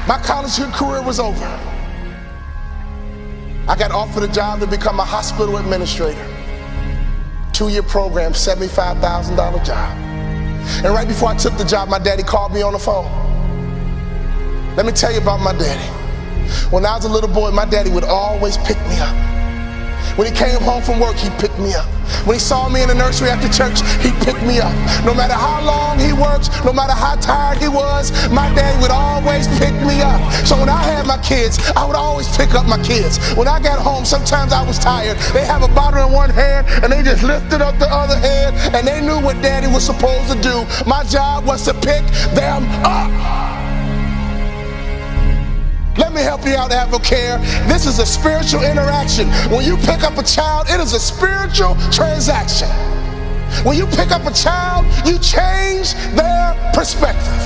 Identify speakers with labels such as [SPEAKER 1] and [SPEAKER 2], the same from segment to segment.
[SPEAKER 1] My college career was over. I got offered a job to become a hospital administrator. 2-year program, $75,000 job. And right before I took the job, my daddy called me on the phone. Let me tell you about my daddy. When I was a little boy, my daddy would always pick me up. When he came home from work, he picked me up. When he saw me in the nursery after church, he picked me up. No matter how long he worked, no matter how tired he was, my daddy would always pick me up. So when I had my kids, I would always pick up my kids. When I got home, sometimes I was tired. They have a bottle in one hand, and they just lifted up the other hand, and they knew what daddy was supposed to do. My job was to pick them up. Let me help you out, AdvoCare. This is a spiritual interaction. When you pick up a child, it is a spiritual transaction. When you pick up a child, you change their perspective.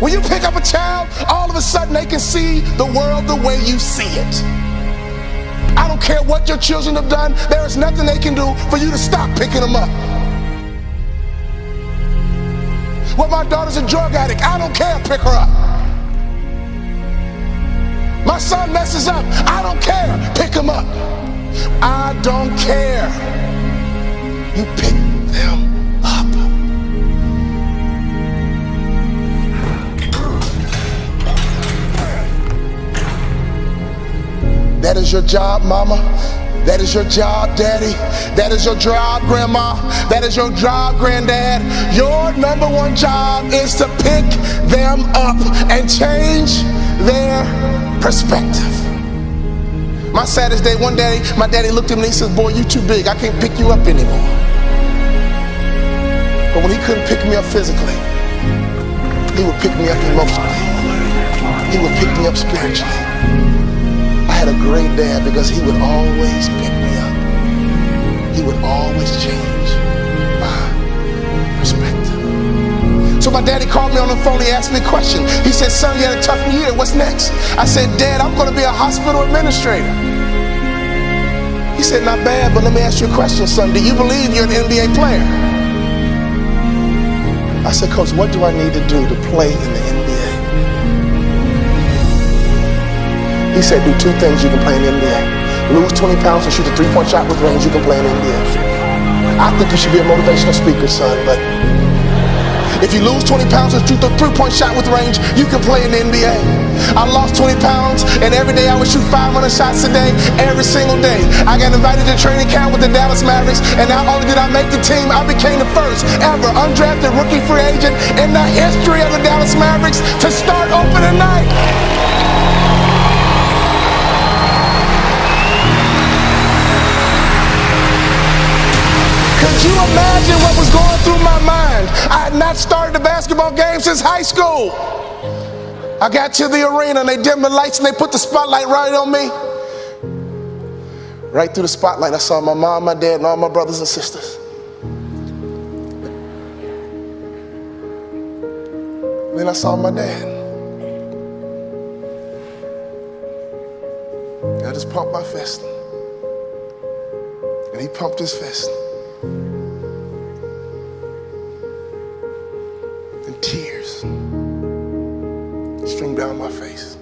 [SPEAKER 1] When you pick up a child, all of a sudden they can see the world the way you see it. I don't care what your children have done, there is nothing they can do for you to stop picking them up. Well, my daughter's a drug addict, I don't care, pick her up. My son messes up, I don't care, pick him up. I don't care. You pick them up. That is your job, mama. That is your job, daddy. That is your job, grandma. That is your job, granddad. Your number one job is to pick them up and change their perspective. My saddest day, one day, my daddy looked at me and he says, boy, you too big. I can't pick you up anymore. But when he couldn't pick me up physically, he would pick me up emotionally. He would pick me up spiritually. I had a great dad because he would always pick me up. He would always change my perspective. So my daddy called me on the phone, he asked me a question. He said, son, you had a tough year, what's next? I said, Dad, I'm gonna be a hospital administrator. He said, not bad, but let me ask you a question, son. Do you believe you're an NBA player? I said, Coach, what do I need to do to play in the NBA? He said, do 2 things you can play in the NBA. Lose 20 pounds and shoot a 3-point shot with range, you can play in the NBA. I think you should be a motivational speaker, son, but if you lose 20 pounds and shoot a 3-point shot with range, you can play in the NBA. I lost 20 pounds, and every day I would shoot 500 shots a day, every single day. I got invited to training camp with the Dallas Mavericks, and not only did I make the team, I became the first ever undrafted rookie free agent in the history of the Dallas Mavericks to start opening night. Could you imagine what was going through my mind? I had not started a basketball game since high school. I got to the arena and they dimmed the lights and they put the spotlight right on me. Right through the spotlight, I saw my mom, my dad, and all my brothers and sisters. Then I saw my dad. I just pumped my fist. And he pumped his fist. And tears streamed down my face.